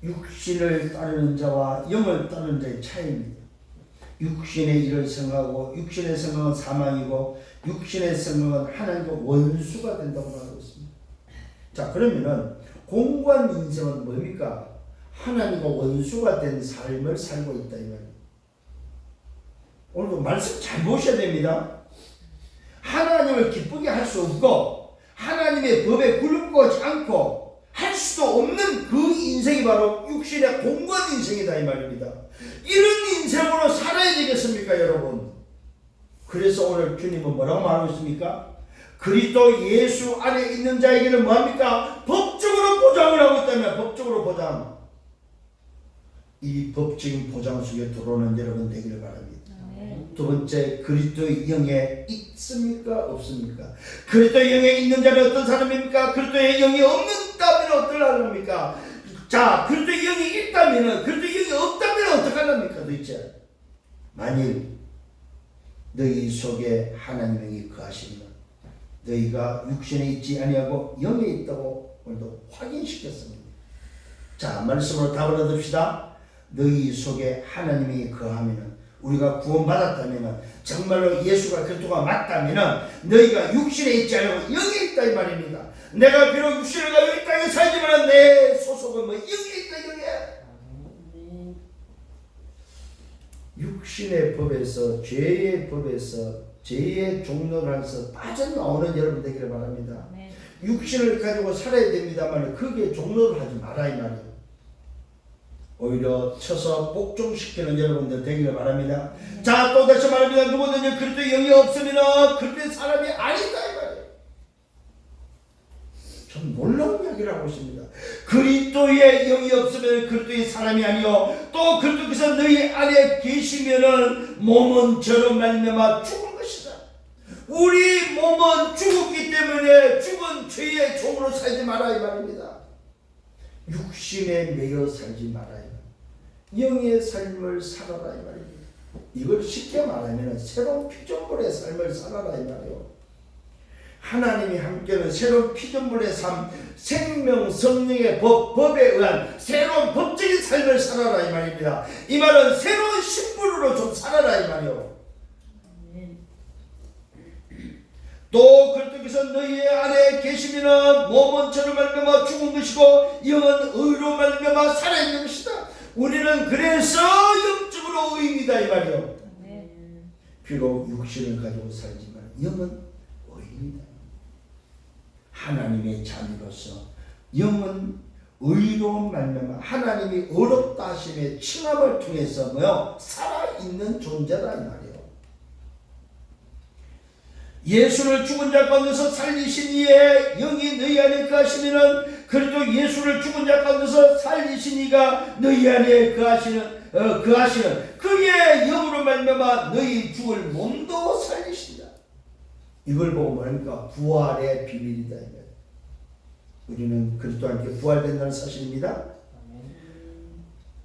육신을 따르는 자와 영을 따르는 자의 차이입니다. 육신의 일을 생각하고 육신의 생각은 사망이고 육신의 생각은 하나님과 원수가 된다고 말하고 있습니다. 자, 그러면은 공고한 인생은 뭡니까? 하나님과 원수가 된 삶을 살고 있다 이 말입니다. 오늘도 말씀 잘 보셔야 됩니다. 하나님을 기쁘게 할 수 없고 하나님의 법에 굴복하지 않고 할 수도 없는 그 인생이 바로 육신의 공고한 인생이다 이 말입니다. 이런 인생으로 살아야 되겠습니까 여러분? 그래서 오늘 주님은 뭐라고 말하고 있습니까? 그리스도 예수 안에 있는 자에게는 뭐합니까? 법적으로 보장을 하고 있다면 법적으로 보장. 이 법적인 보장 속에 들어오는 여러분 되기를 바랍니다. 두 번째, 그리스도의 영에 있습니까? 없습니까? 그리스도의 영에 있는 자는 어떤 사람입니까? 그리스도의 영이 없는다면 어떡합니까? 자, 그리스도의 영이 있다면, 그리스도의 영이 없다면 어떡합니까? 도대체 만일 너희 속에 하나님의 영이 거하시면 너희가 육신에 있지 아니하고 영에 있다고 오늘도 확인시켰습니다. 자, 말씀으로 답을 얻읍시다. 너희 속에 하나님이 거하면 우리가 구원받았다면 정말로 예수가 그리스도가 맞다면 너희가 육신에 있지 않고 영에 있다 이 말입니다. 내가 비록 육신을 가지고 이 땅에 살지만 내 소속은 뭐 영에 있다 영에. 육신의 법에서 죄의 법에서 죄의 종로라서 빠져나오는 여러분 되기를 바랍니다. 육신을 가지고 살아야 됩니다만 거기에 종로를 하지 마라 이 말이에요. 오히려 쳐서 복종시키는 여러분들 되기를 바랍니다. 자, 또 다시 말합니다. 누구든지 그리스도의 영이 없으면 그리스도의 사람이 아니다 이 말이에요. 참 놀라운 이야기를 하고 있습니다. 그리스도의 그리스도의 영이 없으면 그리스도의 사람이 아니요 또 그리스도께서 너희 안에 계시면은 몸은 저로 말미암아 죽을 것이다. 우리 몸은 죽었기 때문에 죽은 죄의 종으로 살지 마라 이 말입니다. 육신에 매여 살지 말아요. 영의 삶을 살아라 이 말입니다. 이걸 쉽게 말하면 새로운 피조물의 삶을 살아라 이 말이에요. 하나님이 함께하는 새로운 피조물의 삶, 생명, 성령의 법에 의한 새로운 법적인 삶을 살아라 이 말입니다. 이 말은 새로운 신분으로 좀 살아라 이 말이에요. 또 그리스도께서 너희 안에 계시면 몸은 저로 말미암아 죽은 것이고 영은 의로 말미암아 살아있는 것이다. 우리는 그래서 영적으로 의인이다 이 말이에요. 비록 육신을 가지고 살지만 영은 의인이다. 하나님의 자녀로서 영은 의로운 말미암아 하나님이 의롭다 하심의 칭함을 통해서 살아있는 존재다 이 말이에요. 예수를 죽은 자 가운데서 살리신 이의 영이 너희 안에 거하시면은 그리고 예수를 죽은 자 가운데서 살리신 이가 너희 안에 거하시는 그의 영으로 말미암아 너희 죽을 몸도 살리신다. 이걸 보고 뭐합니까? 부활의 비밀이다. 우리는 그리스도와 함께 부활된다는 사실입니다.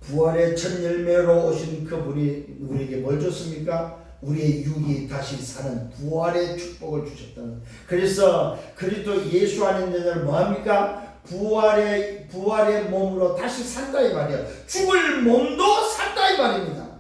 부활의 첫 열매로 오신 그분이 우리에게 뭘 줬습니까? 우리의 육이 다시 사는 부활의 축복을 주셨다는. 그래서 그리스도 예수 안에 있는 자는 뭐합니까? 부활의 몸으로 다시 산다 이 말이에요. 죽을 몸도 산다 이 말입니다.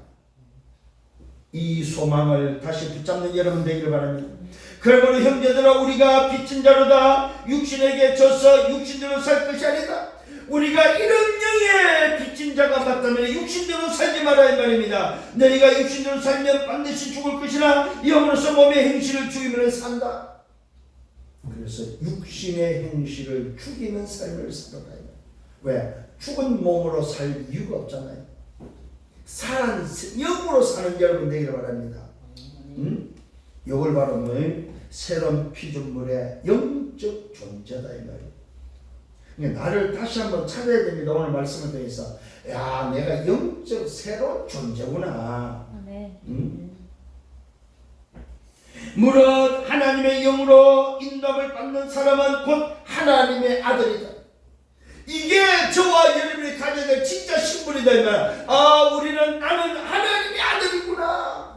이 소망을 다시 붙잡는 여러분 되기를 바랍니다. 그러므로 형제들아 우리가 빚진 자로다 육신에게 져서 육신대로 살 것이 아니다. 우리가 이런 영의 빚진 자가 맞다면 육신대로 살지 마라 이 말입니다. 너희가 육신대로 살면 반드시 죽을 것이나 영으로서 몸의 행실을 죽이면 산다. 그래서 육신의 행실을 죽이는 삶을 살아라. 왜? 죽은 몸으로 살 이유가 없잖아요. 산 영으로 사는 여러분 되기를 바랍니다. 이걸 바로 새로운 피조물의 영적 존재다 이 말이에요. 나를 다시 한번 찾아야 됩니다. 오늘 말씀을 통해서 야 내가 영적 새로운 존재구나. 무릇 하나님의 영으로 인도함을 받는 사람은 곧 하나님의 아들이다. 이게 저와 여러분이 가져야 될 진짜 신분이다 이 말. 나는 하나님의 아들이구나.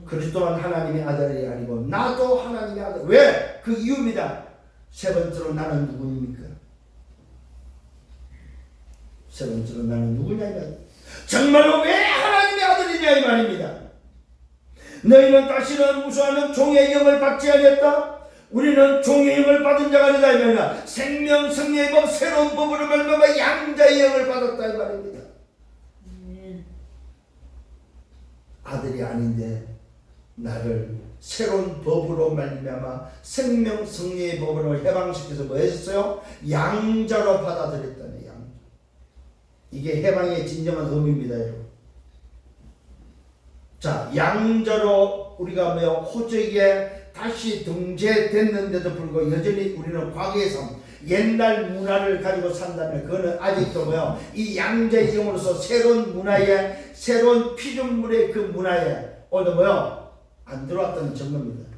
그리스도만 하나님의 아들이 아니고 나도 하나님의 아들. 왜? 그 이유입니다. 세 번째로 나는 누구입니까? 세 번째로 나는 누구냐 이 말. 정말로 왜 하나님의 아들이냐 이 말입니다. 너희는 다시는 무수하는 종의 영을 받지 아니했다. 우리는 종의 영을 받은 자가 아니다 이 말이야. 생명 성령의 법 새로운 법으로 말미암아 양자의 영을 받았다 이 말입니다. 아들이 아닌데 나를 새로운 법으로 말미암아 생명 성령의 법으로 해방시켜서 뭐 했어요? 양자로 받아들였다네. 양자. 이게 해방의 진정한 의미입니다 여러분. 자, 양자로 우리가 호적에 다시 등재됐는데도 불구하고 여전히 우리는 과거의 삶, 옛날 문화를 가지고 산다면 그거는 아직도 이 양자의 영으로서 새로운 문화에, 새로운 피조물의 그 문화에 오늘 안 들어왔다는 증거입니다.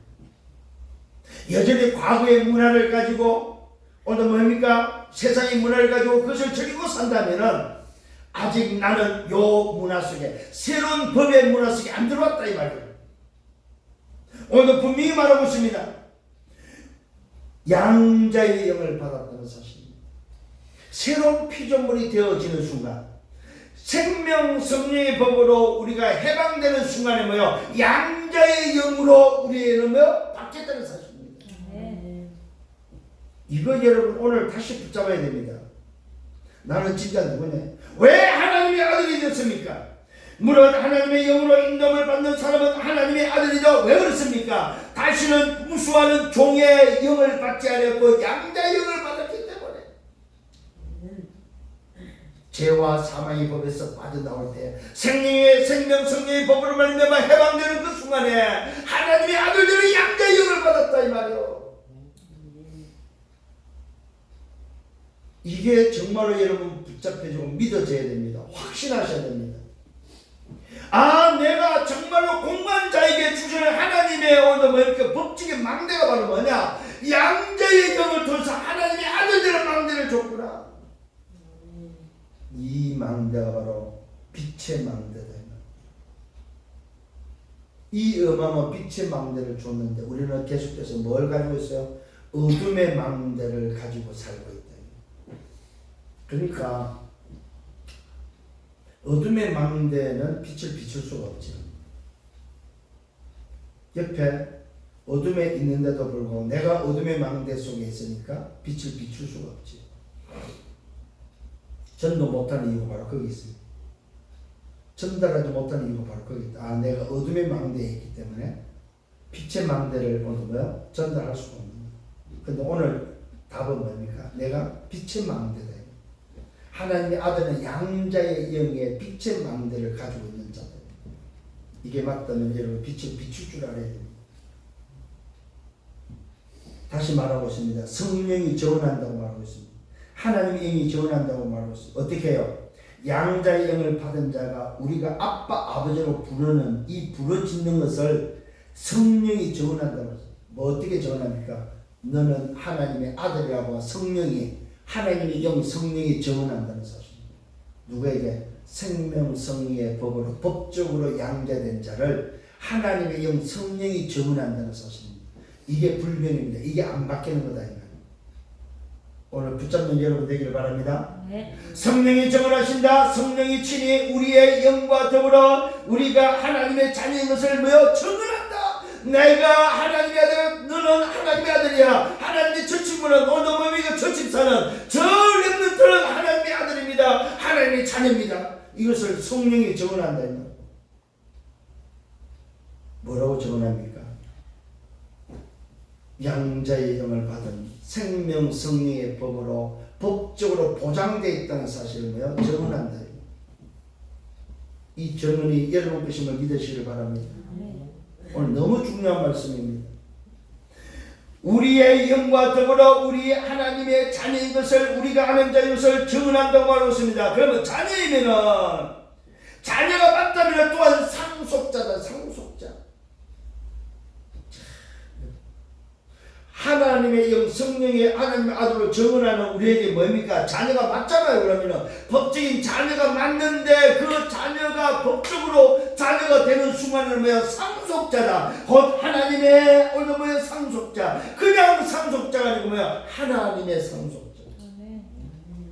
여전히 과거의 문화를 가지고 오늘 뭡니까? 세상의 문화를 가지고 그것을 즐기고 산다면은 아직 나는 요 문화 속에 새로운 법의 문화 속에 안 들어왔다 이 말이에요. 오늘 분명히 말하고 있습니다. 양자의 영을 받았다는 사실입니다. 새로운 피조물이 되어지는 순간 생명 성령의 법으로 우리가 해방되는 순간에 양자의 영으로 우리는 바뀌었다는 사실입니다. 이거 여러분 오늘 다시 붙잡아야 됩니다. 나는 진짜 누구냐? 왜 하나님의 아들이 됐습니까? 무릇 하나님의 영으로 인도함을 받는 사람은 하나님의 아들이다. 왜 그렇습니까? 다시는 무수하는 종의 영을 받지 않았고 양자의 영을 받았기 때문에 죄와 사망의 법에서 빠져나올 때 생명 성령의 법으로 말미암아 해방되는 그 순간에 하나님의 아들들은 양자의 영을 받았다 이 말이에요. 이게 정말로 여러분 붙잡혀지고 믿어져야 됩니다. 확신하셔야 됩니다. 아, 내가 정말로 공관자에게 주시는 하나님의 오늘 뭐 이렇게 법칙의 망대가 바로 뭐냐? 양자의 영을 통해서 하나님의 아들들의 망대를 줬구나. 이 망대가 바로 빛의 망대다. 이 어마어마한 빛의 망대를 줬는데 우리는 계속해서 뭘 가지고 있어요? 어둠의 망대를 가지고 살고 있다. 그러니까 어둠의 망대는 빛을 비출 수가 없지. 옆에 어둠에 있는데도 불구하고 내가 어둠의 망대 속에 있으니까 빛을 비출 수가 없지. 전도 못하는 이유가 바로 거기 있습니다. 전달하지 못하는 이유가 바로 거기 있다. 아, 내가 어둠의 망대에 있기 때문에 빛의 망대를 오늘 뭐야? 전달할 수가 없는 거야. 근데 오늘 답은 뭡니까? 내가 빛의 망대다. 하나님의 아들은 양자의 영의 빛의 망대를 가지고 있는 자다. 이게 맞다면 여러분 빛을 비출 줄 알아야 됩니다. 다시 말하고 있습니다. 성령이 전한다고 말하고 있습니다. 하나님의 영이 전한다고 말하고 있습니다. 어떻게 해요? 양자의 영을 받은 자가 우리가 아빠 아버지로 부르는 이 부르짖는 것을 성령이 전한다고 했어요. 뭐 어떻게 전합니까? 너는 하나님의 아들이라고 성령이 하나님의 영 성령이 전한다는 사실입니다. 누구에게? 생명성리의 법으로 법적으로 양자된 자를 하나님의 영 성령이 전한다는 사실입니다. 이게 불변입니다. 이게 안 바뀌는 거다. 오늘 붙잡는 여러분 되기를 바랍니다. 네. 성령이 정언하신다. 성령이 친히 우리의 영과 더불어 우리가 하나님의 자녀인 것을 뭐요? 정언한다. 내가 하나님의 아들, 너는 하나님의 아들이야. 하나님의 저 친구는 오늘 몸이가 저 집사는 저 렘넌트는 하나님의 아들입니다. 하나님의 자녀입니다. 이것을 성령이 정언한다. 뭐라고 정언합니까? 양자의 영을 받은 생명 성령의 법으로 법적으로 보장되어 있다는 사실을 뭐요? 정언한다. 이 정언이 여러분 것임을 믿으시길 바랍니다. 오늘 너무 중요한 말씀입니다. 우리의 영과 더불어 우리 하나님의 자녀인 것을 우리가 아는 자인 것을 정언한다고 말하고 있습니다. 그러면 자녀이면은 자녀가 맞다면 또한 상속자다. 상속자. 하나님의 영 성령의 하나님의 아들로 정언하는 우리에게 뭡니까? 자녀가 맞잖아요. 그러면은 법적인 자녀가 맞는데 그 자녀가 법적으로 자녀가 되는 순간은 뭐야? 상속자다. 곧 하나님의 오늘 뭐야? 상속자. 그냥 상속자가 아니고 뭐야? 하나님의 상속자.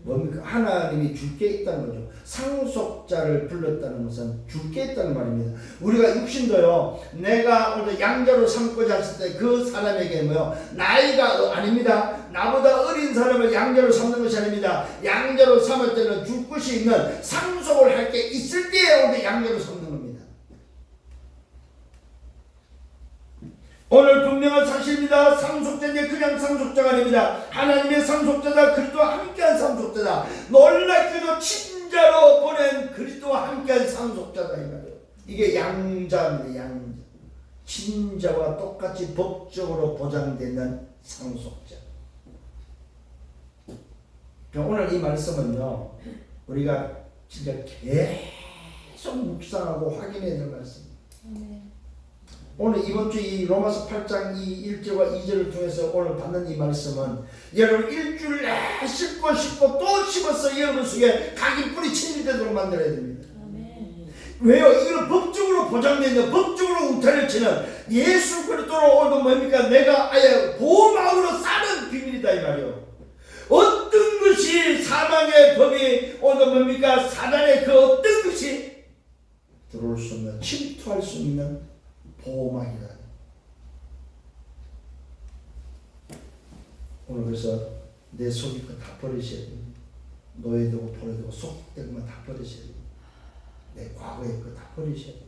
뭡니까? 하나님이 줄 게 있다는 거죠. 상속자를 불렀다는 것은 줄 게 있다는 말입니다. 우리가 육신도요, 내가 오늘 양자로 삼고자 했을 때 그 사람에게 뭐요? 나이가 아닙니다. 나보다 어린 사람을 양자로 삼는 것이 아닙니다. 양자로 삼을 때는 줄 것이 있는 상속을 할 게 있을 때에 오늘 양자로 삼는 겁니다. 오늘 분명한 사실입니다. 상속자인데 그냥 상속자가 아닙니다. 하나님의 상속자다. 그리스도와 함께한 상속자다. 놀랍게도 친자로 보낸 그리스도와 함께한 상속자다. 이 말이에요. 이게 양자입니다. 양자. 친자와 똑같이 법적으로 보장되는 상속자. 오늘 이 말씀은요, 우리가 진짜 계속 묵상하고 확인해야 될 말씀입니다. 오늘 이번 주 이 로마서 8장 이 1절과 2절을 통해서 오늘 받는 이 말씀은 여러분 일주일 내 씹고 또 씹어서 여러분 속에 각이 뿌리 침입되도록 만들어야 됩니다. 왜요? 이거는 법적으로 보장되어 있는 법적으로 우타를 치는 예수 그리스도로 오늘 뭡니까? 내가 아예 보호막으로 사는 비밀이다 이 말이요. 어떤 것이 사망의 법이 오늘 뭡니까? 사단의 그 어떤 것이 들어올 수 없는 침투할 수 있는 보호막이다. 오늘 그래서 내 속이 다 버리셔야 됩니다. 노예되고 포로되고 속된 거 다 버리셔야 됩니다. 내 과거의 거 다 버리셔야 됩니다.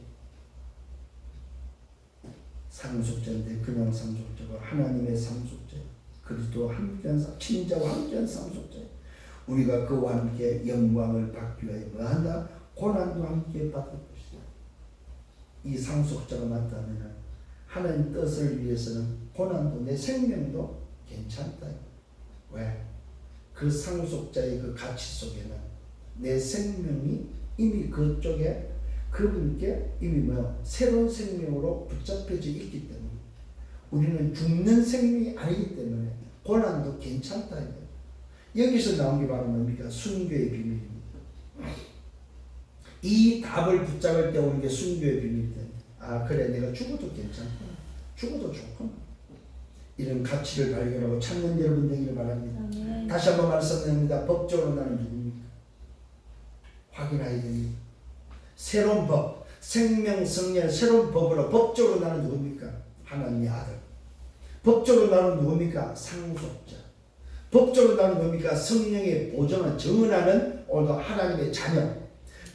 상속자인데 그냥 상속자가 하나님의 상속자, 그리스도와 함께한 친자와 함께한 상속자. 우리가 그와 함께 영광을 받기 위하여 뭐한다? 고난도 함께 받을 것이다. 이 상속자가 맞다면 하나님 뜻을 위해서는 고난도 내 생명도 괜찮다. 왜? 그 상속자의 그 가치 속에는 내 생명이 이미 그쪽에 그분께 이미 새로운 생명으로 붙잡혀져 있기 때문에 우리는 죽는 생명이 아니기 때문에 고난도 괜찮다. 여기서 나온 게 바로 뭡니까? 순교의 비밀입니다. 이 답을 붙잡을 때 오는 게 순교의 비밀이다. 아 그래 내가 죽어도 괜찮다. 죽어도 좋구나. 이런 가치를 발견하고 찾는 여러분 되기를 바랍니다. 다시 한번 말씀드립니다. 법적으로 나는 누굽니까? 확인해야 됩니다. 새로운 법, 생명, 성령, 새로운 법으로 법적으로 나는 누굽니까? 하나님의 아들. 법적으로 나는 누굽니까? 상속자. 법적으로 나는 누굽니까? 성령의 보존을 정언하는 오늘도 하나님의 자녀.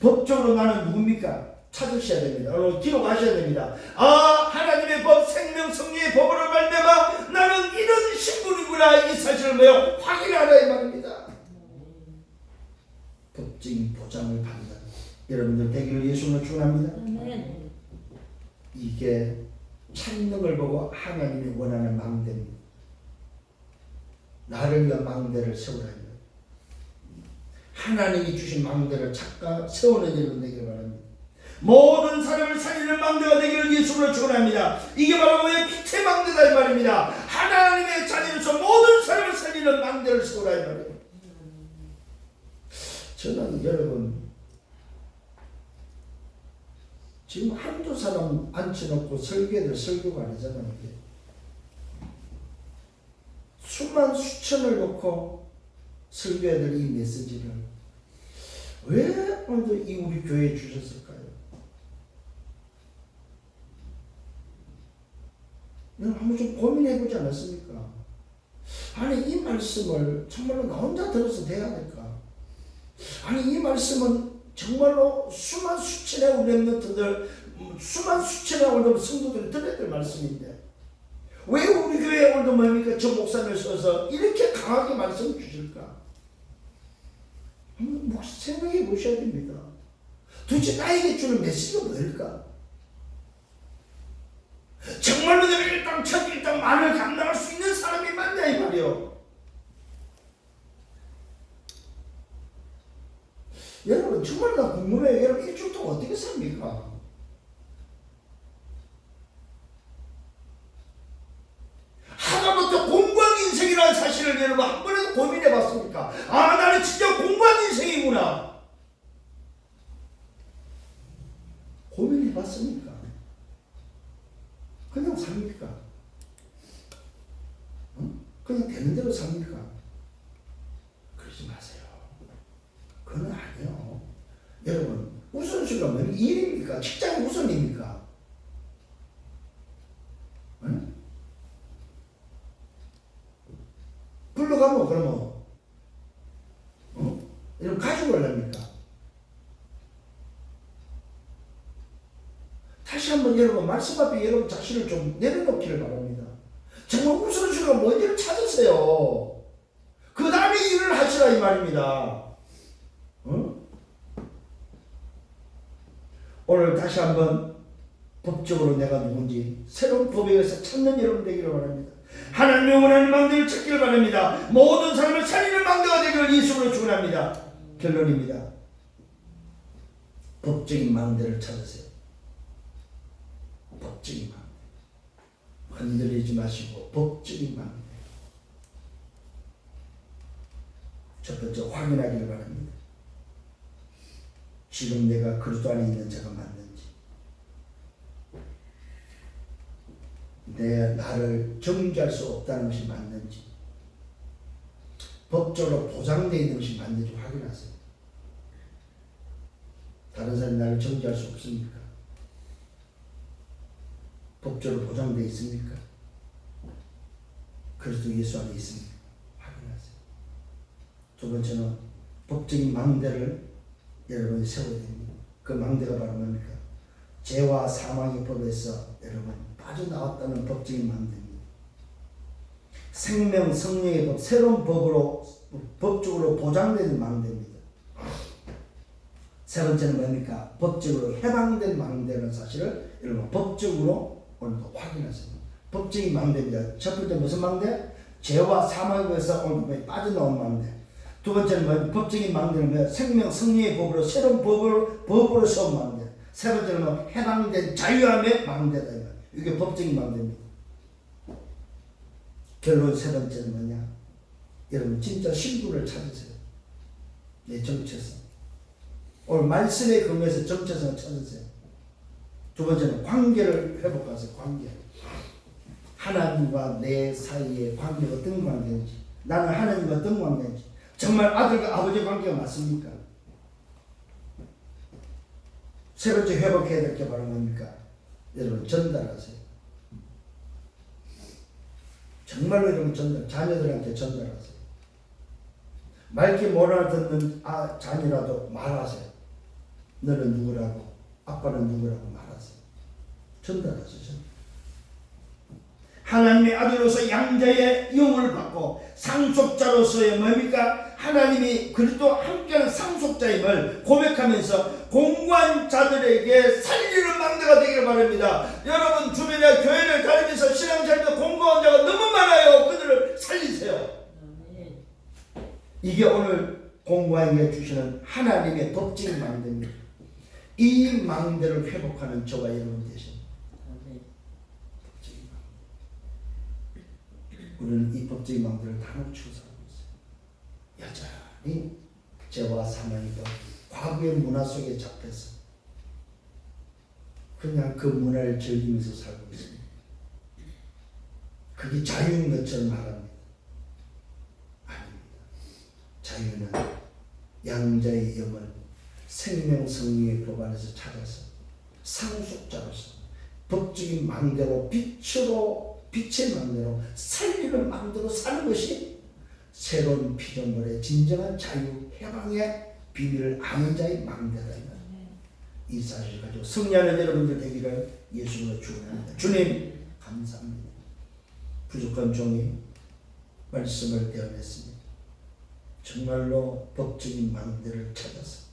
법적으로 나는 누굽니까? 찾으셔야 됩니다. 여러분 기록하셔야 됩니다. 아 하나님의 법, 생명, 성령의 법으로 말미암아 나는 이런 신분이구나 이 사실을 매우 확인하라 이 말입니다. 법적인 보장을 받는 여러분들 되기를 예수님으로 축원합니다. 이게 찾는 걸 보고 하나님이 원하는 망대입니다. 나를 위한 망대를 세우라 합니다. 하나님이 주신 망대를 찾가 세우는 여러분 되기를 바랍니다. 모든 사람을 살리는 망대가 되기를 예수로 축원합니다. 이게 바로 왜 빛의 망대다 이 말입니다. 하나님의 자녀로서 모든 사람을 살리는 망대를 세우라 이 말입니다. 저는 여러분 지금 한두 사람 앉혀놓고 설교를 설교가 아니잖아요. 수만 수천을 놓고 설교해야 될 이 메시지를 왜 오늘도 이 우리 교회에 주셨을까요? 한번 좀 고민해보지 않았습니까? 아니 이 말씀을 정말로 나 혼자 들어서 돼야 될까? 아니 이 말씀은 정말로 수만 수천의 우리 렘넌트들 수만 수천의 오늘 성도들이 들어야 될 말씀인데 왜 우리 교회에 오늘도 뭡니까? 저 목사님을 써서 이렇게 강하게 말씀을 주실까? 한번 생각해 보셔야 됩니다. 도대체 나에게 주는 메시지가 뭘까? 정말로 내가 일당 천일당 만을 감당할 수 있는 사람이 맞냐 이 말이요. 여러분 정말 나 궁금해요. 여러분 일주일 동안 어떻게 삽니까? 하다부터 공부한 인생이라는 사실을 여러분 한 번에도 고민해 봤습니까? 아 나는 진짜 공부한 인생이구나. 고민해 봤습니까? 그냥 삽니까? 그냥 되는 대로 삽니까? 그러지 마세요. 그건 아니에요. 여러분 우선순위가 뭐냐? 일입니까? 직장이 우선입니까? 응? 불러가면 그러면 여러분 가지고 올랍니까? 다시 한번 여러분 말씀 앞에 여러분 자신을 좀 내려놓기를 바랍니다. 정말 우선순위가 뭔지를 찾으세요. 그 다음에 일을 하시라 이 말입니다. 오늘 다시 한번 법적으로 내가 누군지 새로운 법에 의해서 찾는 여러분 되기를 바랍니다. 하나님의 원하는 망대를 찾기를 바랍니다. 모든 사람을 살리는 망대가 되기를 예수로 축원합니다. 결론입니다. 법적인 망대를 찾으세요. 법적인 망대. 흔들리지 마시고 법적인 망대. 첫 번째 확인하기를 바랍니다. 지금 내가 그리스도 안에 있는 자가 맞는지, 나를 정죄할 수 없다는 것이 맞는지, 법적으로 보장되어 있는 것이 맞는지 확인하세요. 다른 사람이 나를 정죄할 수 없습니까? 법적으로 보장되어 있습니까? 그리스도 예수 안에 있습니까? 확인하세요. 두 번째는 법적인 망대를 여러분이 세워야 됩니다. 그 망대가 바로 뭡니까? 죄와 사망의 법에서 여러분 빠져나왔다는 법적인 망대입니다. 생명, 성령의 법, 새로운 법으로 법적으로 보장되는 망대입니다. 세 번째는 뭡니까? 법적으로 해방된 망대라는 사실을 여러분 법적으로 오늘도 확인하세요. 법적인 망대입니다. 첫 번째 무슨 망대? 죄와 사망의 법에서 오늘 빠져나온 망대. 두 번째는 뭐냐? 법적인 망대는 뭐야? 생명 승리의 법으로 새로운 법으로 세운 망대. 세 번째는 뭐? 해방된 자유함의 망대다. 이게 법적인 망대입니다. 결론 세 번째는 뭐냐? 여러분 진짜 신부를 찾으세요. 내 정체성. 오늘 말씀에 근거해서 정체성을 찾으세요. 두 번째는 관계를 회복하세요. 관계. 하나님과 내 사이의 관계가 어떤 관계인지, 나는 하나님과 어떤 관계인지, 정말 아들과 아버지 관계가 맞습니까? 세 번째 회복해야 될 게 바로 뭡니까? 여러분 전달하세요. 정말로 여러분 자녀들한테 전달하세요. 맑게 못 알아듣는 자녀라도 말하세요. 너는 누구라고, 아빠는 누구라고 말하세요. 전달하세요. 하나님의 아들로서 양자의 영을 받고 상속자로서의 뭡니까? 하나님이 그리스도 함께하는 상속자임을 고백하면서 공고한 자들에게 살리는 망대가 되기를 바랍니다. 여러분 주변에 교회를 다니면서 신앙생활에 공고한 자가 너무 많아요. 그들을 살리세요. 이게 오늘 공고하게 주시는 하나님의 법적인 망대입니다. 이 망대를 회복하는 저와 여러분 되십니다. 우리는 이 법적인 망대를 다 놓치고 살고 있어요. 여전히 죄와 사망이던 과거의 문화 속에 잡혀서 그냥 그 문화를 즐기면서 살고 있습니다. 그게 자유인 것처럼 말합니다. 아닙니다. 자유는 양자의 영을 생명 성령의 법 안에서 찾아서 상속자로서 법적인 망대로 빛의 망대로 살리는 망대로 사는 것이 새로운 피조물의 진정한 자유 해방의 비밀을 아는 자의 망대다. 이 사실을 가지고 승리하는 여러분들 되기를 예수님으로 축원합니다. 주님 감사합니다. 부족한 종이 말씀을 대언했습니다. 정말로 법적인 망대를 찾아서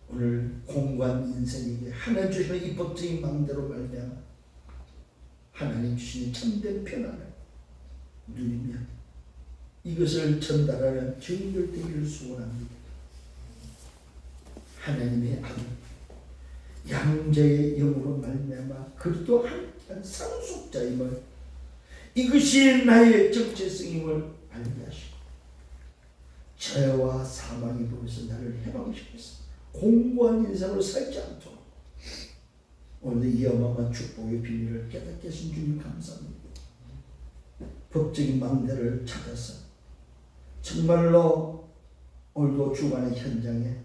오늘 공고한 인생에게 하나님 주시는 이 법적인 망대로 말미암아 하나님 주시는 참된 평안을 누리며 이것을 전달하는 주인들 되기를 소원합니다. 하나님의 아들 양자의 영으로 말미암아 그리스도 함께한 상속자임을, 이것이 나의 정체성임을 알게 하시고 죄와 사망의 법에서 나를 해방시켜서 공고한 인생으로 살지 않도록 오늘 이 어마어마한 축복의 비밀을 깨닫게 하신 주님 감사합니다. 법적인 망대를 찾아서 정말로 오늘도 주관의 현장에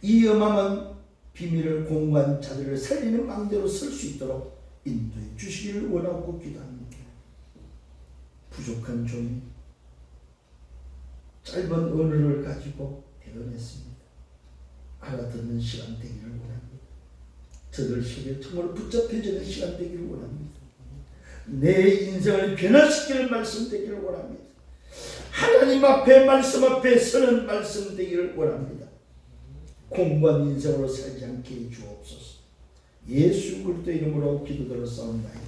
이 어마어마한 비밀을 공고한 자들을 살리는 망대로 설 수 있도록 인도해 주시기를 원하고 기도합니다. 부족한 종이 짧은 언어를 가지고 대언했습니다. 알아듣는 시간 되기를 원합니다. 저들 속에 정말 붙잡혀지는 시간 되기를 원합니다. 내 인생을 변화시키는 말씀 되기를 원합니다. 하나님 앞에 말씀 앞에 서는 말씀 되기를 원합니다. 공고한 인생으로 살지 않게 해 주옵소서. 예수 그리스도 이름으로 기도드렸사옵나이다.